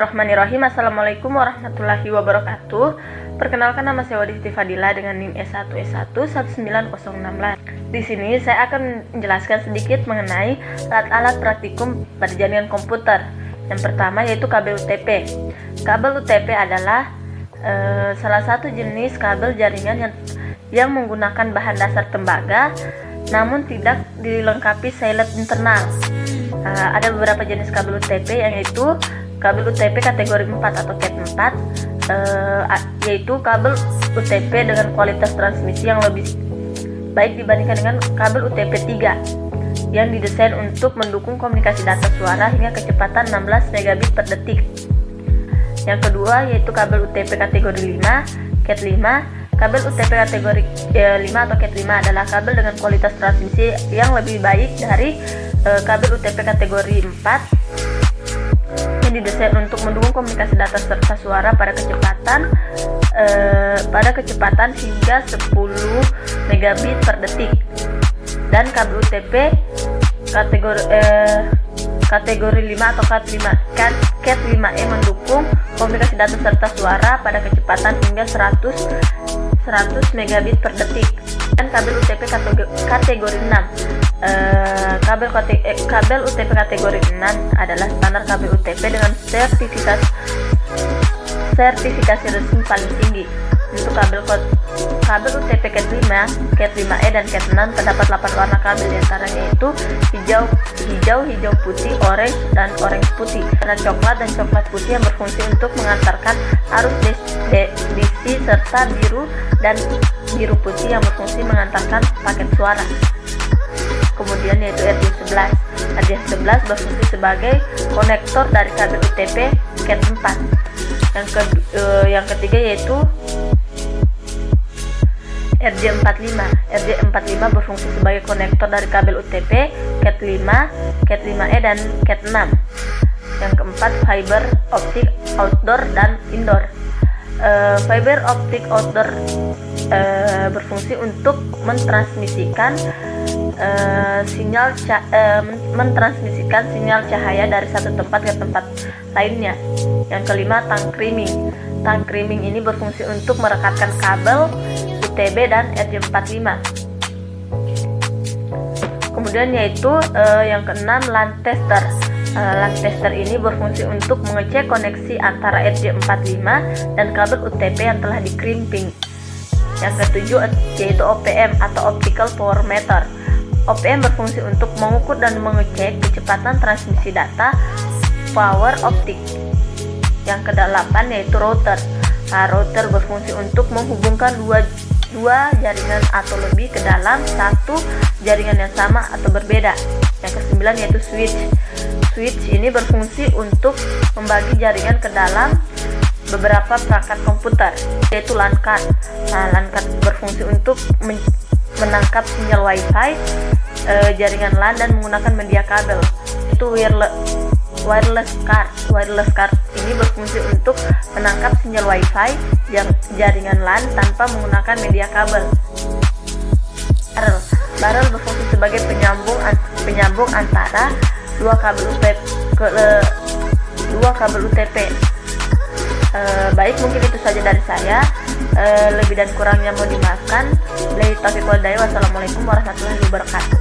Bismillahirrahmanirrahim. Assalamualaikum warahmatullahi wabarakatuh. Perkenalkan, nama saya Wadi Siti Fadila dengan NIM S1S1 19068. Di sini saya akan menjelaskan sedikit mengenai alat-alat praktikum pada jaringan komputer. Yang pertama yaitu kabel UTP. Kabel UTP adalah salah satu jenis kabel jaringan yang menggunakan bahan dasar tembaga, namun tidak dilengkapi silent internal. Ada beberapa jenis kabel UTP, yaitu kabel UTP kategori 4 atau Cat 4, yaitu kabel UTP dengan kualitas transmisi yang lebih baik dibandingkan dengan kabel UTP 3 yang didesain untuk mendukung komunikasi data suara hingga kecepatan 16 megabit per detik. Yang kedua yaitu kabel UTP kategori 5 Cat 5. Kabel UTP kategori 5 atau Cat 5 adalah kabel dengan kualitas transmisi yang lebih baik dari kabel UTP kategori 4 yang didesain untuk mendukung komunikasi data serta suara pada kecepatan hingga 10 megabit per detik. Dan kabel UTP kategori 5 atau Cat 5e mendukung komunikasi data serta suara pada kecepatan hingga 100 megabit per detik. Dan kabel UTP kategori 6. Kabel UTP kategori 6 adalah standar kabel UTP dengan sertifikasi resmi paling tinggi. Untuk kabel UTP Cat 5, Cat 5e dan Cat 6 terdapat 8 warna kabel, diantaranya yaitu hijau putih, orange dan orange putih, warna coklat dan coklat putih yang berfungsi untuk mengantarkan arus DC, serta biru dan biru putih yang berfungsi mengantarkan paket suara. Kemudian yaitu RJ11. RJ11 berfungsi sebagai konektor dari kabel UTP Cat 4. Yang ketiga yaitu RJ45. RJ45 berfungsi sebagai konektor dari kabel UTP Cat 5, Cat 5e dan Cat 6. Yang keempat, fiber optik outdoor dan indoor. Fiber optik outdoor berfungsi untuk mentransmisikan sinyal cahaya dari satu tempat ke tempat lainnya. Yang kelima, tank creaming. Tank creaming ini berfungsi untuk merekatkan kabel UTB dan RJ45. Kemudian yaitu yang keenam, LAN tester. LAN tester ini berfungsi untuk mengecek koneksi antara RJ45 dan kabel UTP yang telah di-crimping. Yang ketujuh yaitu OPM atau Optical Power Meter. OPM berfungsi untuk mengukur dan mengecek kecepatan transmisi data power optik. Yang kedelapan yaitu router. Router berfungsi untuk menghubungkan dua jaringan atau lebih ke dalam satu jaringan yang sama atau berbeda. Yang kesembilan yaitu switch. Switch ini berfungsi untuk membagi jaringan ke dalam beberapa perangkat komputer, yaitu LAN card. LAN card berfungsi untuk menangkap sinyal Wi-Fi, jaringan LAN dan menggunakan media kabel. Itu wireless card. Wireless card ini berfungsi untuk menangkap sinyal Wi-Fi jaringan LAN tanpa menggunakan media kabel. Barrel berfungsi sebagai penyambung antara dua kabel UTP. Baik, mungkin itu saja dari saya. Lebih dan kurangnya mohon dimaafkan. Wassalamualaikum warahmatullahi wabarakatuh.